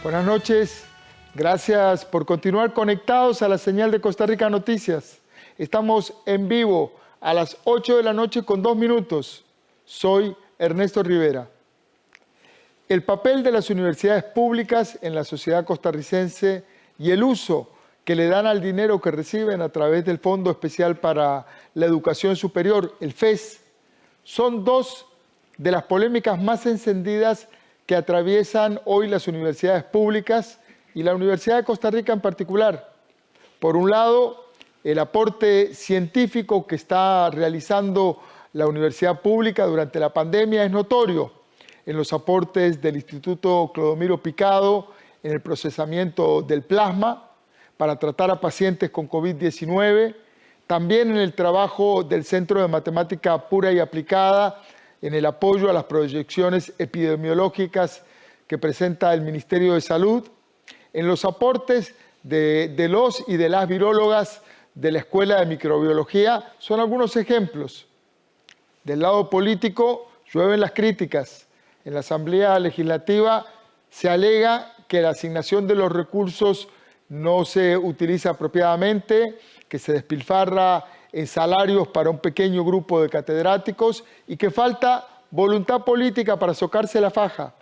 Buenas noches, gracias por continuar conectados a la señal de Costa Rica Noticias. Estamos en vivo a las 8 de la noche con 2 minutos. Soy Ernesto Rivera. El papel de las universidades públicas en la sociedad costarricense y el uso que le dan al dinero que reciben a través del Fondo Especial para la Educación Superior, el FES, son dos de las polémicas más encendidas que atraviesan hoy las universidades públicas y la Universidad de Costa Rica en particular. Por un lado, el aporte científico que está realizando la universidad pública durante la pandemia es notorio en los aportes del Instituto Clodomiro Picado en el procesamiento del plasma para tratar a pacientes con COVID-19, también en el trabajo del Centro de Matemática Pura y Aplicada en el apoyo a las proyecciones epidemiológicas que presenta el Ministerio de Salud, en los aportes de los y de las virólogas de la Escuela de Microbiología, son algunos ejemplos. Del lado político, llueven las críticas. En la Asamblea Legislativa se alega que la asignación de los recursos no se utiliza apropiadamente, que se despilfarra en salarios para un pequeño grupo de catedráticos y que falta voluntad política para socarse la faja.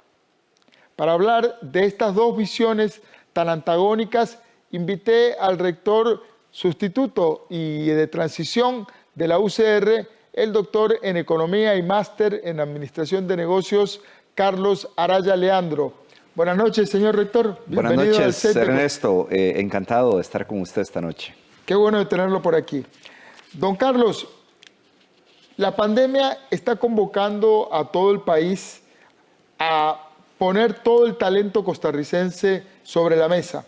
Para hablar de estas dos visiones tan antagónicas, invité al rector sustituto y de transición de la UCR, el doctor en Economía y máster en Administración de Negocios, Carlos Araya Leandro. Buenas noches, señor rector. Buenas noches, Ernesto. Encantado de estar con usted esta noche. Qué bueno de tenerlo por aquí. Don Carlos, la pandemia está convocando a todo el país a poner todo el talento costarricense sobre la mesa.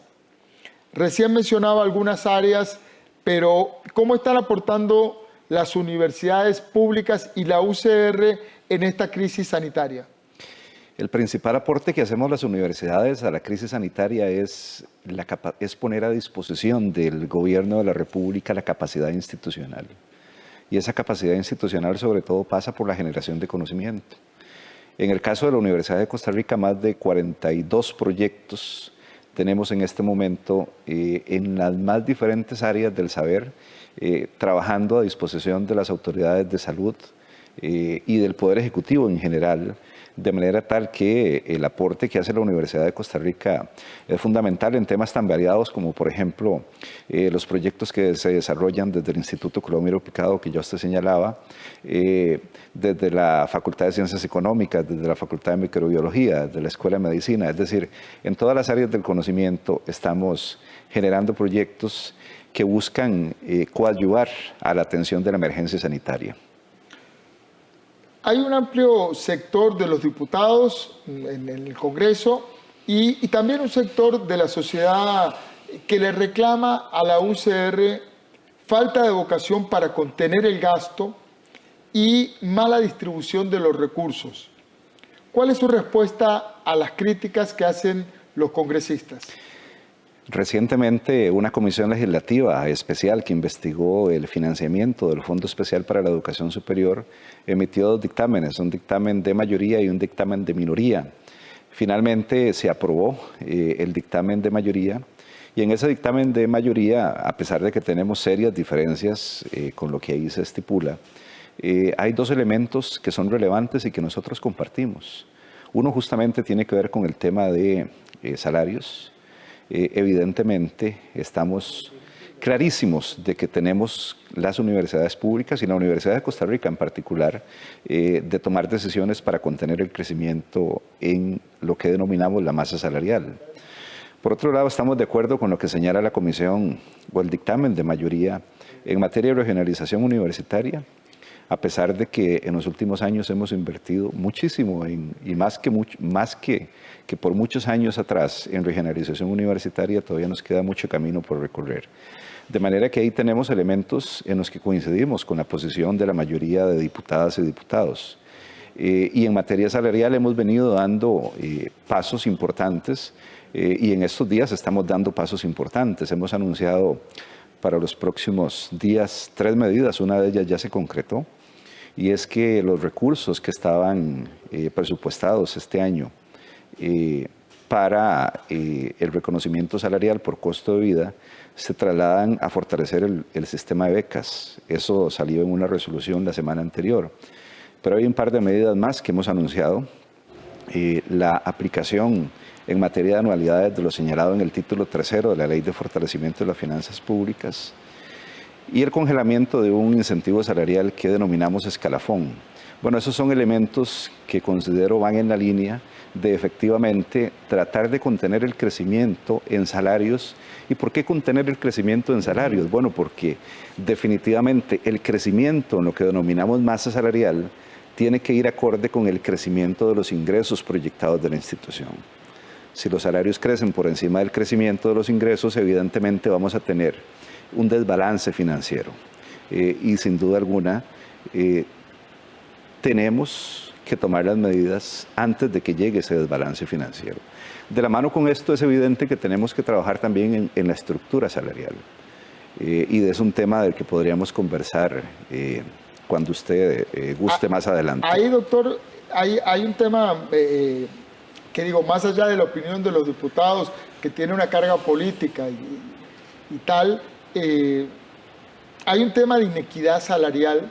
Recién mencionaba algunas áreas, pero ¿cómo están aportando las universidades públicas y la UCR en esta crisis sanitaria? El principal aporte que hacemos las universidades a la crisis sanitaria es poner a disposición del gobierno de la República la capacidad institucional. Y esa capacidad institucional sobre todo pasa por la generación de conocimiento. En el caso de la Universidad de Costa Rica, más de 42 proyectos tenemos en este momento en las más diferentes áreas del saber, trabajando a disposición de las autoridades de salud y del Poder Ejecutivo en general, de manera tal que el aporte que hace la Universidad de Costa Rica es fundamental en temas tan variados como, por ejemplo, los proyectos que se desarrollan desde el Instituto Clodomiro Picado, que ya usted señalaba, desde la Facultad de Ciencias Económicas, desde la Facultad de Microbiología, desde la Escuela de Medicina. Es decir, en todas las áreas del conocimiento estamos generando proyectos que buscan coadyuvar a la atención de la emergencia sanitaria. Hay un amplio sector de los diputados en el Congreso y también un sector de la sociedad que le reclama a la UCR falta de vocación para contener el gasto y mala distribución de los recursos. ¿Cuál es su respuesta a las críticas que hacen los congresistas? Recientemente, una comisión legislativa especial que investigó el financiamiento del Fondo Especial para la Educación Superior emitió 2 dictámenes, un dictamen de mayoría y un dictamen de minoría. Finalmente se aprobó el dictamen de mayoría y en ese dictamen de mayoría, a pesar de que tenemos serias diferencias con lo que ahí se estipula, hay 2 elementos que son relevantes y que nosotros compartimos. Uno justamente tiene que ver con el tema de salarios. Evidentemente estamos clarísimos de que tenemos las universidades públicas y la Universidad de Costa Rica en particular de tomar decisiones para contener el crecimiento en lo que denominamos la masa salarial. Por otro lado, estamos de acuerdo con lo que señala la comisión o el dictamen de mayoría en materia de regionalización universitaria, a pesar de que en los últimos años hemos invertido muchísimo y más que por muchos años atrás en regionalización universitaria, todavía nos queda mucho camino por recorrer. De manera que ahí tenemos elementos en los que coincidimos con la posición de la mayoría de diputadas y diputados. Y en materia salarial hemos venido dando pasos importantes y en estos días estamos dando pasos importantes. Hemos anunciado para los próximos días 3 medidas, una de ellas ya se concretó, y es que los recursos que estaban presupuestados este año para el reconocimiento salarial por costo de vida se trasladan a fortalecer el sistema de becas. Eso salió en una resolución la semana anterior. Pero hay un par de medidas más que hemos anunciado. La aplicación en materia de anualidades de lo señalado en el título 3 de la Ley de Fortalecimiento de las Finanzas Públicas y el congelamiento de un incentivo salarial que denominamos escalafón. Bueno, esos son elementos que considero van en la línea de efectivamente tratar de contener el crecimiento en salarios. ¿Y por qué contener el crecimiento en salarios? Bueno, porque definitivamente el crecimiento en lo que denominamos masa salarial tiene que ir acorde con el crecimiento de los ingresos proyectados de la institución. Si los salarios crecen por encima del crecimiento de los ingresos, evidentemente vamos a tener un desbalance financiero. Y sin duda alguna, tenemos que tomar las medidas antes de que llegue ese desbalance financiero. De la mano con esto es evidente que tenemos que trabajar también en la estructura salarial. Y es un tema del que podríamos conversar cuando usted guste más adelante. Ahí, doctor, hay un tema que digo, más allá de la opinión de los diputados, que tiene una carga política y tal, hay un tema de inequidad salarial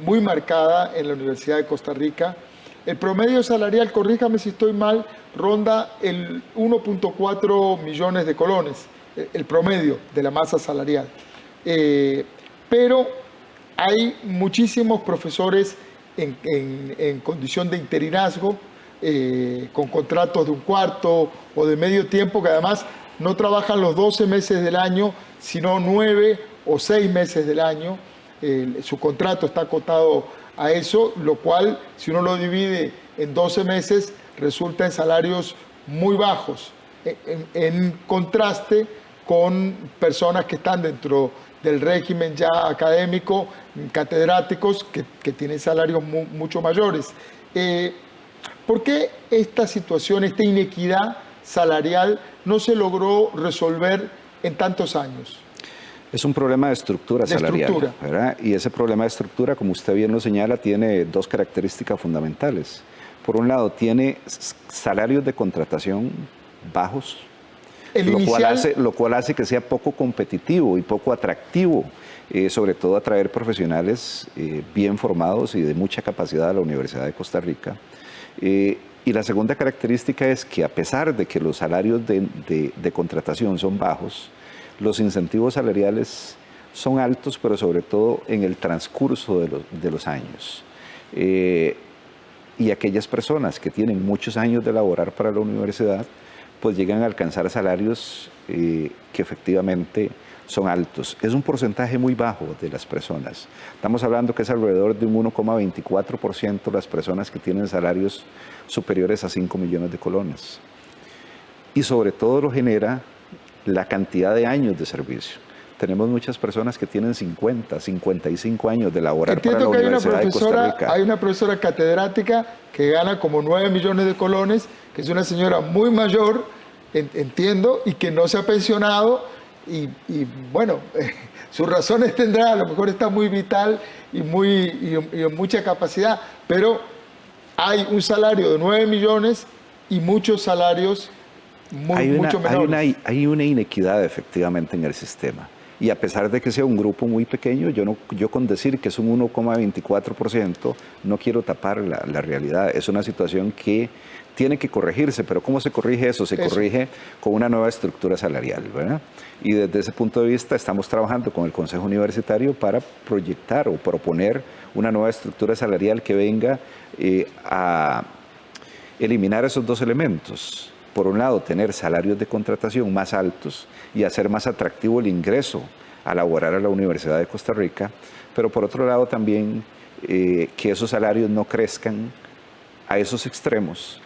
muy marcada en la Universidad de Costa Rica. El promedio salarial, corríjame si estoy mal, ronda el 1.4 millones de colones, el promedio de la masa salarial. Pero hay muchísimos profesores en condición de interinazgo, con contratos de un cuarto o de medio tiempo, que además no trabajan los 12 meses del año, sino 9 o 6 meses del año. Su contrato está acotado a eso, lo cual, si uno lo divide en 12 meses, resulta en salarios muy bajos, en contraste con personas que están dentro del régimen ya académico, catedráticos, que tienen salarios mucho mayores. ¿Por qué esta situación, esta inequidad salarial no se logró resolver en tantos años? Es un problema de estructura salarial, ¿verdad? Y ese problema de estructura, como usted bien lo señala, tiene dos características fundamentales. Por un lado, tiene salarios de contratación bajos, lo cual hace que sea poco competitivo y poco atractivo, sobre todo atraer profesionales bien formados y de mucha capacidad a la Universidad de Costa Rica. Y la segunda característica es que a pesar de que los salarios de contratación son bajos, los incentivos salariales son altos, pero sobre todo en el transcurso de los años. Y aquellas personas que tienen muchos años de laborar para la universidad, pues llegan a alcanzar salarios que efectivamente son altos. Es un porcentaje muy bajo de las personas. Estamos hablando que es alrededor de un 1,24% las personas que tienen salarios superiores a 5 millones de colones. Y sobre todo lo genera la cantidad de años de servicio. Tenemos muchas personas que tienen 50, 55 años de laborar para la Universidad de Costa Rica. Hay una profesora catedrática que gana como 9 millones de colones, que es una señora muy mayor, entiendo, y que no se ha pensionado, y bueno, sus razones tendrá, a lo mejor está muy vital y en mucha capacidad, pero hay un salario de 9 millones y muchos salarios mucho menores. Hay una inequidad efectivamente en el sistema. Y a pesar de que sea un grupo muy pequeño, yo con decir que es un 1,24% no quiero tapar la realidad. Es una situación que tiene que corregirse, pero ¿cómo se corrige eso? Se corrige con una nueva estructura salarial, ¿verdad? Y desde ese punto de vista estamos trabajando con el Consejo Universitario para proyectar o proponer una nueva estructura salarial que venga a eliminar esos dos elementos. Por un lado, tener salarios de contratación más altos y hacer más atractivo el ingreso a laborar a la Universidad de Costa Rica, pero por otro lado también que esos salarios no crezcan a esos extremos.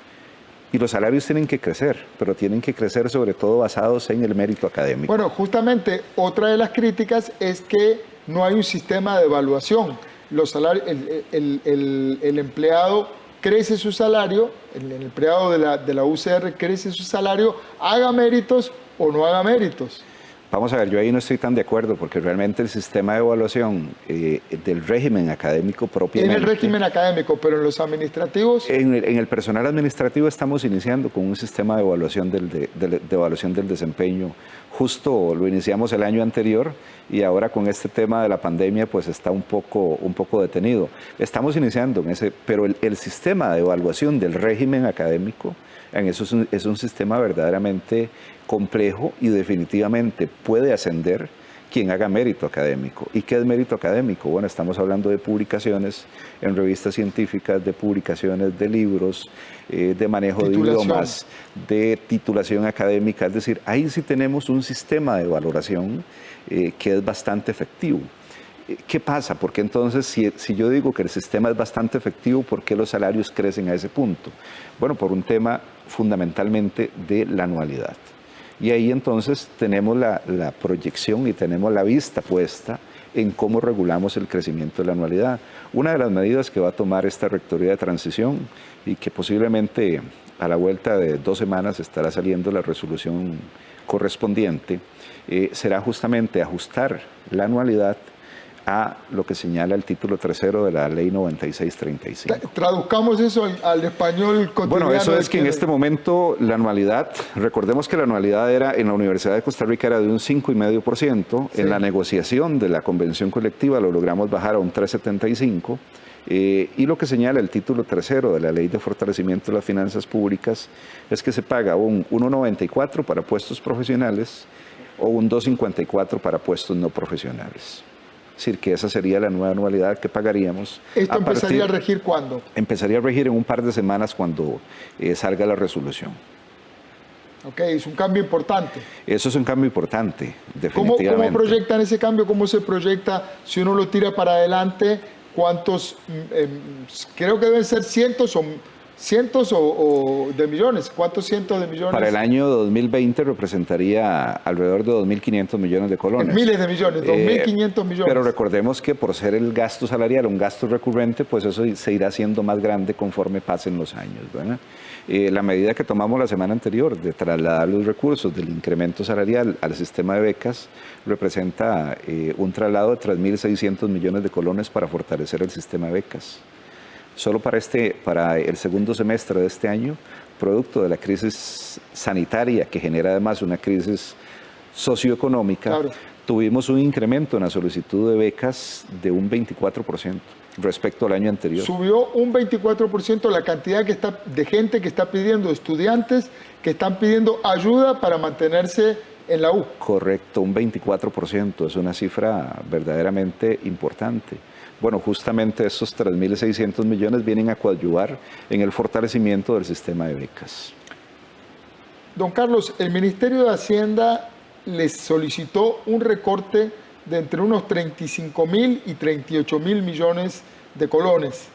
Y los salarios tienen que crecer, pero tienen que crecer sobre todo basados en el mérito académico. Bueno, justamente otra de las críticas es que no hay un sistema de evaluación. Los salarios, el empleado crece su salario, el empleado de la UCR crece su salario, haga méritos o no haga méritos. Vamos a ver, yo ahí no estoy tan de acuerdo porque realmente el sistema de evaluación del régimen académico propiamente... En el régimen académico, pero en los administrativos... En el personal administrativo estamos iniciando con un sistema de evaluación de evaluación del desempeño. Justo lo iniciamos el año anterior y ahora con este tema de la pandemia pues está un poco detenido. Estamos iniciando en ese, pero el sistema de evaluación del régimen académico, en eso es un sistema verdaderamente complejo y definitivamente puede ascender quien haga mérito académico. ¿Y qué es mérito académico? Bueno, estamos hablando de publicaciones en revistas científicas, de publicaciones de libros, de manejo de idiomas, de titulación académica. Es decir, ahí sí tenemos un sistema de valoración que es bastante efectivo. ¿Qué pasa? Porque entonces, si yo digo que el sistema es bastante efectivo, ¿por qué los salarios crecen a ese punto? Bueno, por un tema fundamentalmente de la anualidad. Y ahí entonces tenemos la proyección y tenemos la vista puesta en cómo regulamos el crecimiento de la anualidad. Una de las medidas que va a tomar esta Rectoría de Transición y que posiblemente a la vuelta de 2 semanas estará saliendo la resolución correspondiente, será justamente ajustar la anualidad a lo que señala el título tercero de la Ley 9635. Traduzcamos eso al español cotidiano. Bueno, eso es que en este momento la anualidad, recordemos que la anualidad era en la Universidad de Costa Rica era de un 5,5%, sí. En la negociación de la convención colectiva lo logramos bajar a un 3,75%, y lo que señala el título tercero de la Ley de Fortalecimiento de las Finanzas Públicas es que se paga un 1,94% para puestos profesionales o un 2,54% para puestos no profesionales. Es decir, que esa sería la nueva anualidad que pagaríamos. ¿Esto empezaría a regir cuándo? Empezaría a regir en un par de semanas cuando salga la resolución. Ok, es un cambio importante. Eso es un cambio importante, definitivamente. ¿Cómo proyectan ese cambio? ¿Cómo se proyecta? Si uno lo tira para adelante, ¿cuántos? Creo que deben ser cientos o de millones. ¿Cuántos cientos de millones? Para el año 2020 representaría alrededor de 2.500 millones de colones. Miles de millones, 2.500 millones. Pero recordemos que por ser el gasto salarial un gasto recurrente, pues eso se irá haciendo más grande conforme pasen los años, ¿verdad? La medida que tomamos la semana anterior de trasladar los recursos del incremento salarial al sistema de becas representa un traslado de 3.600 millones de colones para fortalecer el sistema de becas. Solo para el segundo semestre de este año, producto de la crisis sanitaria que genera además una crisis socioeconómica, claro, tuvimos un incremento en la solicitud de becas de un 24% respecto al año anterior. Subió un 24% la cantidad de gente que está pidiendo, estudiantes que están pidiendo ayuda para mantenerse en la U. Correcto, un 24%, es una cifra verdaderamente importante. Bueno, justamente esos 3.600 millones vienen a coadyuvar en el fortalecimiento del sistema de becas. Don Carlos, el Ministerio de Hacienda les solicitó un recorte de entre unos 35.000 y 38.000 millones de colones.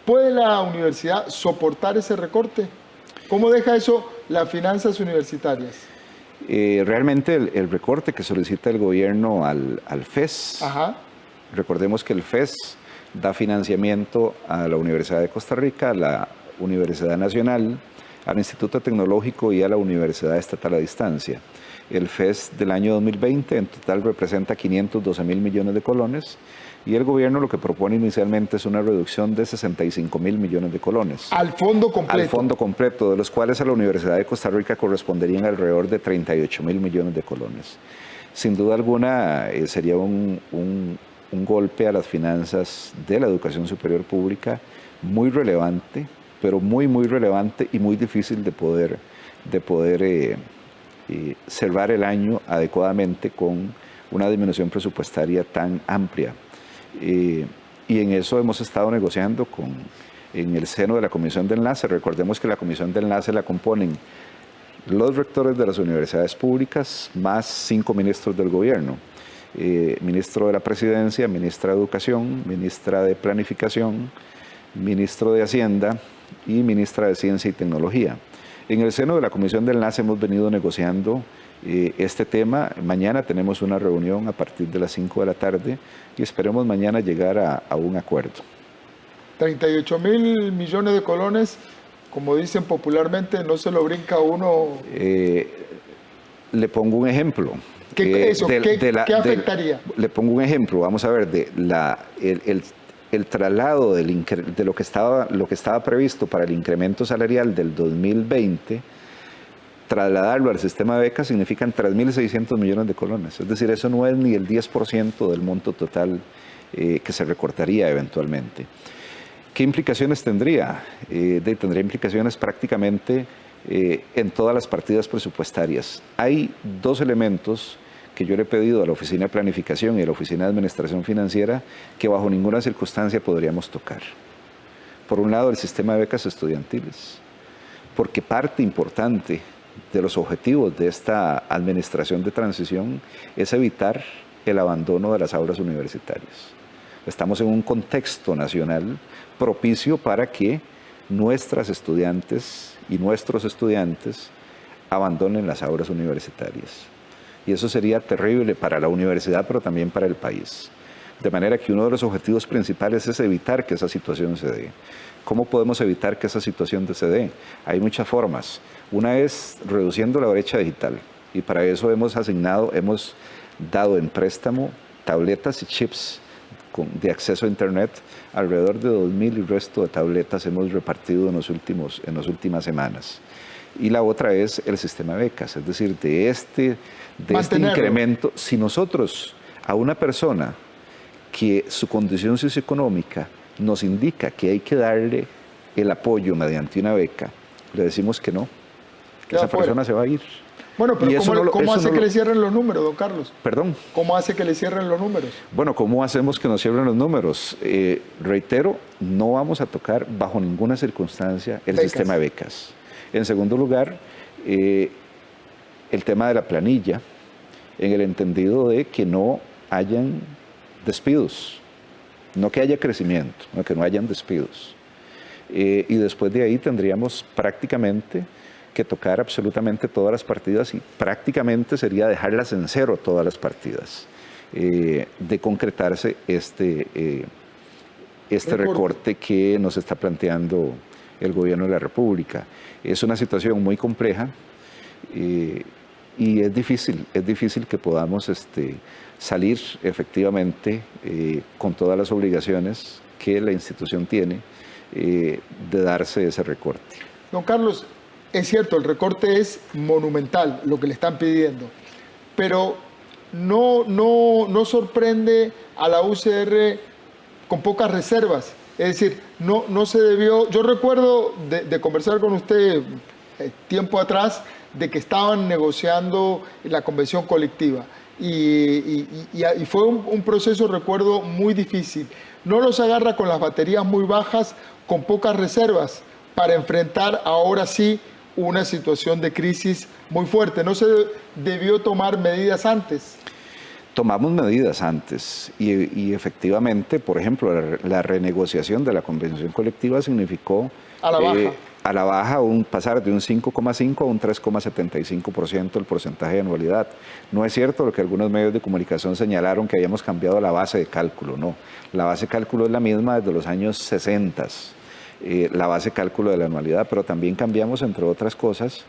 ¿Puede la universidad soportar ese recorte? ¿Cómo deja eso las finanzas universitarias? Realmente el recorte que solicita el gobierno al FES, ajá, recordemos que el FES da financiamiento a la Universidad de Costa Rica, a la Universidad Nacional, al Instituto Tecnológico y a la Universidad Estatal a Distancia. El FES del año 2020 en total representa 512.000 millones de colones y el gobierno lo que propone inicialmente es una reducción de 65.000 millones de colones. ¿Al fondo completo? Al fondo completo, de los cuales a la Universidad de Costa Rica corresponderían alrededor de 38.000 millones de colones. Sin duda alguna sería un golpe a las finanzas de la educación superior pública muy relevante, pero muy relevante y muy difícil de poder cerrar el año adecuadamente con una disminución presupuestaria tan amplia. Y en eso hemos estado negociando en el seno de la Comisión de Enlace. Recordemos que la Comisión de Enlace la componen los rectores de las universidades públicas más 5 ministros del gobierno. Ministro de la Presidencia, Ministra de Educación, Ministra de Planificación, Ministro de Hacienda y Ministra de Ciencia y Tecnología. En el seno de la Comisión de Enlace hemos venido negociando este tema. Mañana tenemos una reunión a partir de las 5 de la tarde y esperemos mañana llegar a un acuerdo. 38.000 millones de colones, como dicen popularmente, no se lo brinca uno. Le pongo un ejemplo. ¿Qué afectaría? Le pongo un ejemplo, vamos a ver, el traslado de lo que estaba previsto para el incremento salarial del 2020, trasladarlo al sistema de becas significan 3.600 millones de colones. Es decir, eso no es ni el 10% del monto total que se recortaría eventualmente. ¿Qué implicaciones tendría? Tendría implicaciones prácticamente en todas las partidas presupuestarias. Hay dos elementos que yo le he pedido a la Oficina de Planificación y a la Oficina de Administración Financiera que bajo ninguna circunstancia podríamos tocar. Por un lado, el sistema de becas estudiantiles, porque parte importante de los objetivos de esta administración de transición es evitar el abandono de las aulas universitarias. Estamos en un contexto nacional propicio para que nuestras estudiantes y nuestros estudiantes abandonen las aulas universitarias. Y eso sería terrible para la universidad, pero también para el país. De manera que uno de los objetivos principales es evitar que esa situación se dé. ¿Cómo podemos evitar que esa situación se dé? Hay muchas formas. Una es reduciendo la brecha digital. Y para eso hemos dado en préstamo tabletas y chips de acceso a Internet, alrededor de 2.000 y resto de tabletas hemos repartido en las últimas semanas. Y la otra es el sistema de becas, es decir, de este incremento. Si nosotros a una persona que su condición socioeconómica nos indica que hay que darle el apoyo mediante una beca, le decimos que no, que esa persona se va a ir. Bueno, pero ¿cómo hace que le cierren los números, don Carlos? ¿Perdón? ¿Cómo hace que le cierren los números? Bueno, ¿cómo hacemos que nos cierren los números? Reitero, no vamos a tocar bajo ninguna circunstancia el sistema de becas. En segundo lugar, el tema de la planilla, en el entendido de que no hayan despidos, no que haya crecimiento, no que no hayan despidos. Y después de ahí tendríamos prácticamente que tocar absolutamente todas las partidas y prácticamente sería dejarlas en cero todas las partidas de concretarse este recorte que nos está planteando el gobierno de la República. Es una situación muy compleja y es difícil que podamos salir efectivamente con todas las obligaciones que la institución tiene de darse ese recorte. Don Carlos, es cierto, el recorte es monumental, lo que le están pidiendo, pero no sorprende a la UCR con pocas reservas. Es decir, no se debió... Yo recuerdo de conversar con usted tiempo atrás de que estaban negociando la convención colectiva y fue un proceso, recuerdo, muy difícil. No los agarra con las baterías muy bajas, con pocas reservas, para enfrentar ahora sí una situación de crisis muy fuerte. ¿No se debió tomar medidas antes? Tomamos medidas antes y efectivamente, por ejemplo, la renegociación de la convención colectiva significó a la baja pasar de un 5,5 a un 3,75% el porcentaje de anualidad. No es cierto lo que algunos medios de comunicación señalaron que habíamos cambiado la base de cálculo, no. La base de cálculo es la misma desde los años 60. La base de cálculo de la anualidad, pero también cambiamos, entre otras cosas,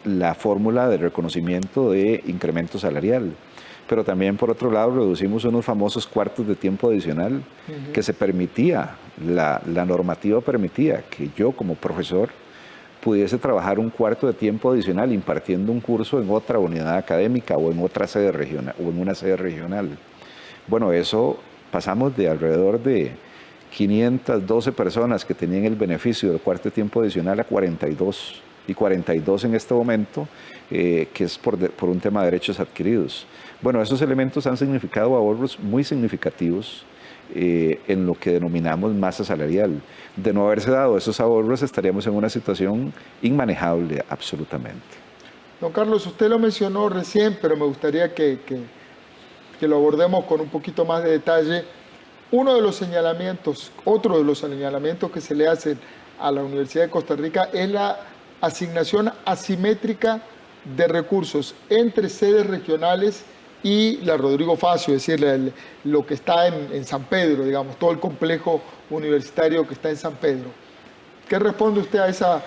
la fórmula de reconocimiento de incremento salarial. Pero también, por otro lado, reducimos unos famosos cuartos de tiempo adicional que se permitía, la normativa permitía que yo como profesor pudiese trabajar un cuarto de tiempo adicional impartiendo un curso en otra unidad académica o en otra sede regional o en una sede regional. Bueno, eso pasamos de alrededor de 512 personas que tenían el beneficio del cuarto de tiempo adicional a 42, y 42 en este momento, que es por un tema de derechos adquiridos. Bueno, esos elementos han significado ahorros muy significativos en lo que denominamos masa salarial. De no haberse dado esos ahorros, estaríamos en una situación inmanejable absolutamente. Don Carlos, usted lo mencionó recién, pero me gustaría que lo abordemos con un poquito más de detalle. Otro de los señalamientos que se le hacen a la Universidad de Costa Rica es la asignación asimétrica de recursos entre sedes regionales y la Rodrigo Facio, es decir, lo que está en San Pedro, digamos, todo el complejo universitario que está en San Pedro. ¿Qué responde usted a esa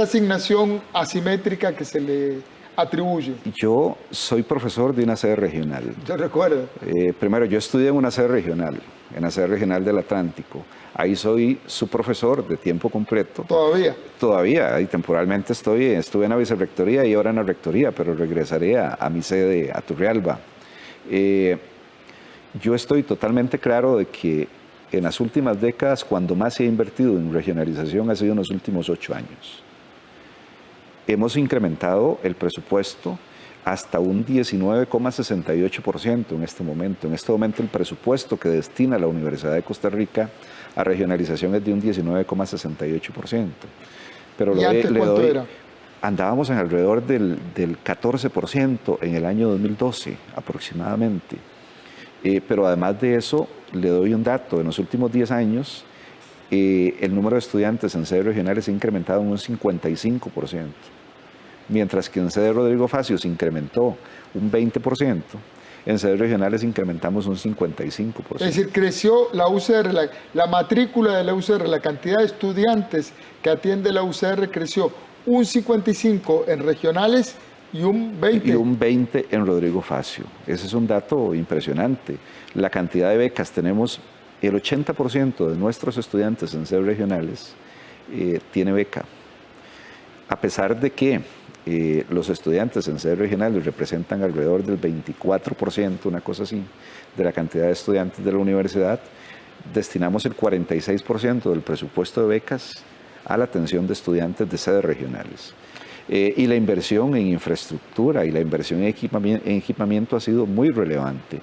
asignación asimétrica que se le atribuye? Yo soy profesor de una sede regional. ¿Te recuerdo? Primero, yo estudié en una sede regional, en la sede regional del Atlántico. Ahí soy su profesor de tiempo completo. ¿Todavía? Todavía, y temporalmente estuve en la vicerrectoría y ahora en la rectoría, pero regresaré a mi sede, a Turrialba. Yo estoy totalmente claro de que en las últimas décadas, cuando más se ha invertido en regionalización ha sido en los últimos 8 años. Hemos incrementado el presupuesto hasta un 19,68% en este momento. En este momento el presupuesto que destina la Universidad de Costa Rica a regionalización es de un 19,68%. Pero ¿Y antes cuánto era? Andábamos en alrededor del 14% en el año 2012 aproximadamente. Pero además de eso, le doy un dato. En los últimos 10 años, el número de estudiantes en sedes regionales se ha incrementado en un 55%, mientras que en sede Rodrigo Facio se incrementó un 20%, en sedes regionales incrementamos un 55%. Es decir, creció la UCR, la matrícula de la UCR, la cantidad de estudiantes que atiende la UCR creció un 55% en regionales y un 20%. Y un 20% en Rodrigo Facio. Ese es un dato impresionante. La cantidad de becas, tenemos el 80% de nuestros estudiantes en sedes regionales tiene beca. A pesar de que los estudiantes en sedes regionales representan alrededor del 24%, una cosa así, de la cantidad de estudiantes de la universidad, destinamos el 46% del presupuesto de becas a la atención de estudiantes de sedes regionales. Y la inversión en infraestructura y la inversión en equipamiento ha sido muy relevante.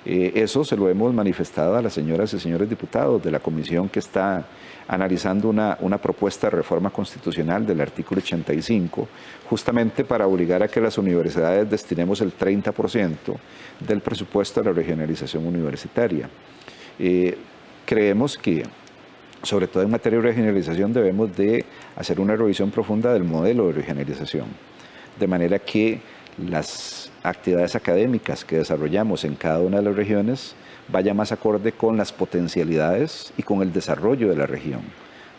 Eso se lo hemos manifestado a las señoras y señores diputados de la comisión que está analizando una propuesta de reforma constitucional del artículo 85, justamente para obligar a que las universidades destinemos el 30% del presupuesto a la regionalización universitaria. Creemos que, sobre todo en materia de regionalización, debemos de hacer una revisión profunda del modelo de regionalización, de manera que las actividades académicas que desarrollamos en cada una de las regiones vaya más acorde con las potencialidades y con el desarrollo de la región,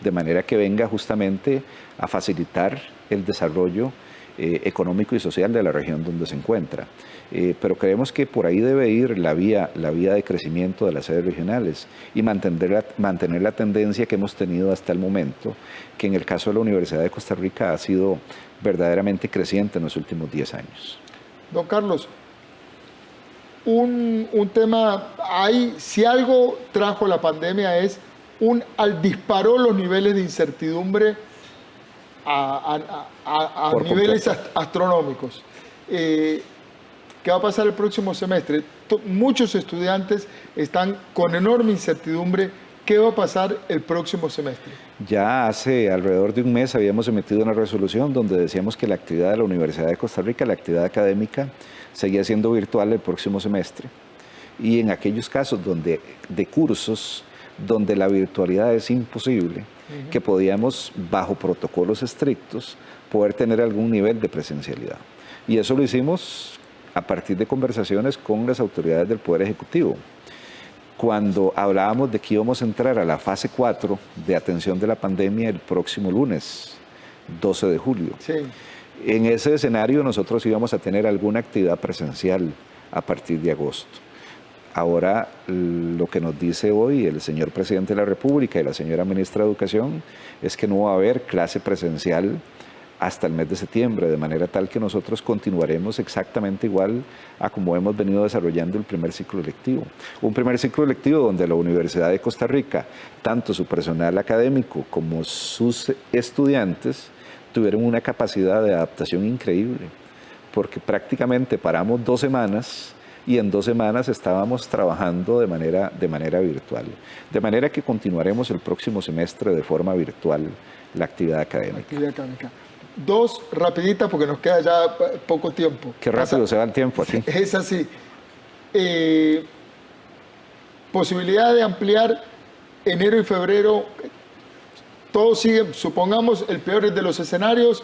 de manera que venga justamente a facilitar el desarrollo económico y social de la región donde se encuentra. Pero creemos que por ahí debe ir la vía de crecimiento de las sedes regionales y mantener la tendencia que hemos tenido hasta el momento, que en el caso de la Universidad de Costa Rica ha sido verdaderamente creciente en los últimos 10 años. Don Carlos, un tema, si algo trajo la pandemia es disparó los niveles de incertidumbre a niveles astronómicos. ¿Qué va a pasar el próximo semestre? Muchos estudiantes están con enorme incertidumbre. ¿Qué va a pasar el próximo semestre? Ya hace alrededor de un mes habíamos emitido una resolución donde decíamos que la actividad de la Universidad de Costa Rica, la actividad académica, seguía siendo virtual el próximo semestre. Y en aquellos casos de cursos donde la virtualidad es imposible, que podíamos, bajo protocolos estrictos, poder tener algún nivel de presencialidad. Y eso lo hicimos a partir de conversaciones con las autoridades del Poder Ejecutivo. Cuando hablábamos de que íbamos a entrar a la fase 4 de atención de la pandemia el próximo lunes, 12 de julio. Sí. En ese escenario nosotros íbamos a tener alguna actividad presencial a partir de agosto. Ahora lo que nos dice hoy el señor presidente de la República y la señora ministra de Educación es que no va a haber clase presencial hasta el mes de septiembre, de manera tal que nosotros continuaremos exactamente igual a como hemos venido desarrollando el primer ciclo lectivo. Un primer ciclo lectivo donde la Universidad de Costa Rica, tanto su personal académico como sus estudiantes, tuvieron una capacidad de adaptación increíble, porque prácticamente paramos 2 semanas y en 2 semanas estábamos trabajando de manera virtual. De manera que continuaremos el próximo semestre de forma virtual la actividad académica. Dos rapiditas porque nos queda ya poco tiempo. Qué rápido se va el tiempo aquí. Es así. Posibilidad de ampliar enero y febrero. Todo sigue, supongamos, el peor de los escenarios.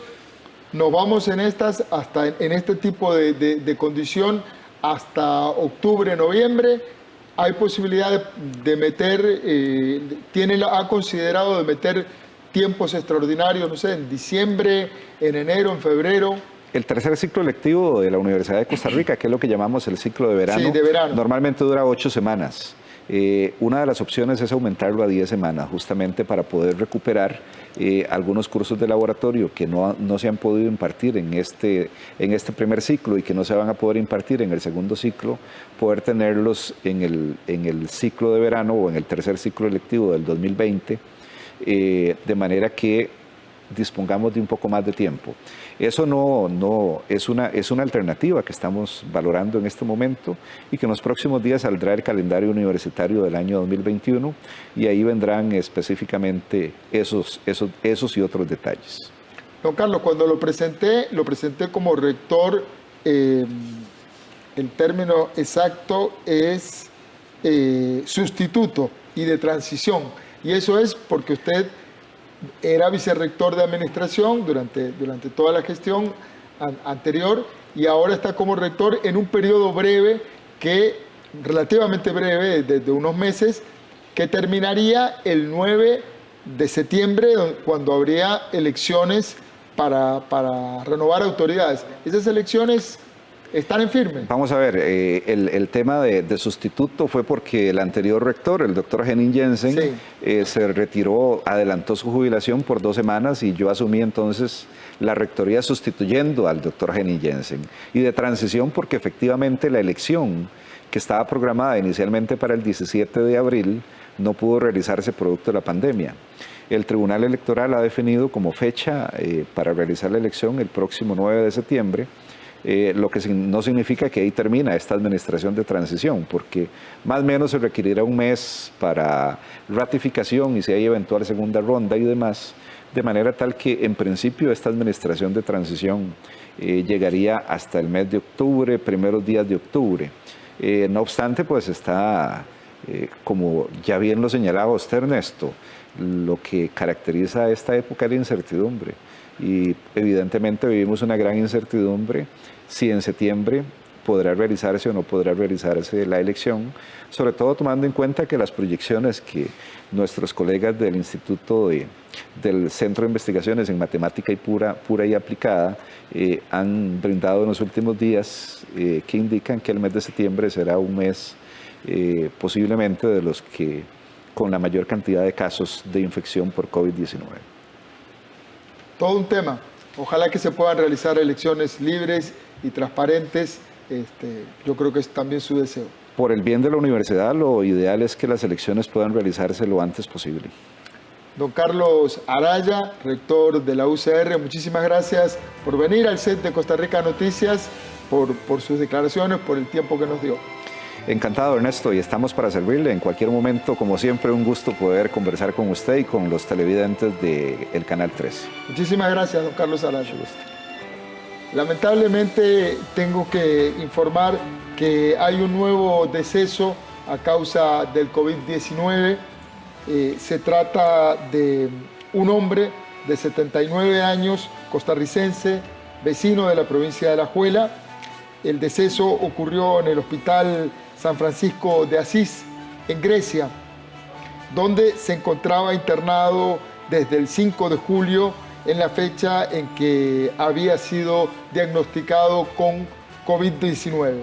Nos vamos en este tipo de condición hasta octubre, noviembre. Hay posibilidad de meter, ha considerado de meter tiempos extraordinarios, no sé, en diciembre, en enero, en febrero. El tercer ciclo lectivo de la Universidad de Costa Rica, que es lo que llamamos el ciclo de verano, Sí, de verano. normalmente dura 8 semanas. Una de las opciones es aumentarlo a 10 semanas, justamente para poder recuperar algunos cursos de laboratorio que no se han podido impartir en este primer ciclo y que no se van a poder impartir en el segundo ciclo, poder tenerlos en el ciclo de verano o en el tercer ciclo lectivo del 2020, de manera que dispongamos de un poco más de tiempo. Eso no es una alternativa que estamos valorando en este momento y que en los próximos días saldrá el calendario universitario del año 2021 y ahí vendrán específicamente esos y otros detalles. Don Carlos, cuando lo presenté como rector, el término exacto es sustituto y de transición, y eso es porque usted era vicerrector de administración durante toda la gestión anterior y ahora está como rector en un periodo breve, relativamente breve, de unos meses, que terminaría el 9 de septiembre, cuando habría elecciones para renovar autoridades. Esas elecciones están en firme. Vamos a ver, el tema de sustituto fue porque el anterior rector, el doctor Henning Jensen, sí, se retiró, adelantó su jubilación por 2 semanas y yo asumí entonces la rectoría sustituyendo al doctor Henning Jensen. Y de transición porque efectivamente la elección que estaba programada inicialmente para el 17 de abril no pudo realizarse producto de la pandemia. El Tribunal Electoral ha definido como fecha para realizar la elección el próximo 9 de septiembre, lo que no significa que ahí termina esta administración de transición, porque más o menos se requerirá un mes para ratificación y si hay eventual segunda ronda y demás, de manera tal que en principio esta administración de transición llegaría hasta el mes de octubre, primeros días de octubre. No obstante, pues está, como ya bien lo señalaba usted, Ernesto, lo que caracteriza esta época es la incertidumbre. Y evidentemente vivimos una gran incertidumbre si en septiembre podrá realizarse o no podrá realizarse la elección, sobre todo tomando en cuenta que las proyecciones que nuestros colegas del Instituto del Centro de Investigaciones en Matemática y Pura y Aplicada han brindado en los últimos días, que indican que el mes de septiembre será un mes posiblemente de los que con la mayor cantidad de casos de infección por COVID-19. Todo un tema. Ojalá que se puedan realizar elecciones libres y transparentes. Yo creo que es también su deseo. Por el bien de la universidad, lo ideal es que las elecciones puedan realizarse lo antes posible. Don Carlos Araya, rector de la UCR, muchísimas gracias por venir al set de Costa Rica Noticias, por sus declaraciones, por el tiempo que nos dio. Encantado, Ernesto, y estamos para servirle en cualquier momento. Como siempre, un gusto poder conversar con usted y con los televidentes del Canal 3. Muchísimas gracias, don Carlos Araya. Lamentablemente tengo que informar que hay un nuevo deceso a causa del COVID-19. Se trata de un hombre de 79 años, costarricense, vecino de la provincia de Alajuela. El deceso ocurrió en el Hospital San Francisco de Asís, en Grecia, donde se encontraba internado desde el 5 de julio, en la fecha en que había sido diagnosticado con COVID-19.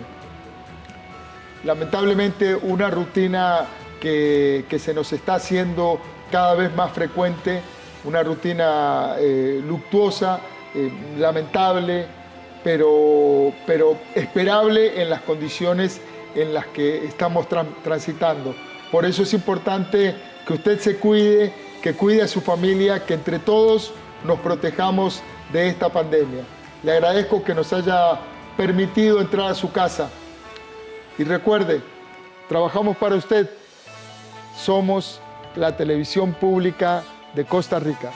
Lamentablemente, una rutina que se nos está haciendo cada vez más frecuente, una rutina luctuosa, lamentable, pero esperable en las condiciones en las que estamos transitando. Por eso es importante que usted se cuide, que cuide a su familia, que entre todos nos protejamos de esta pandemia. Le agradezco que nos haya permitido entrar a su casa. Y recuerde, trabajamos para usted. Somos la televisión pública de Costa Rica.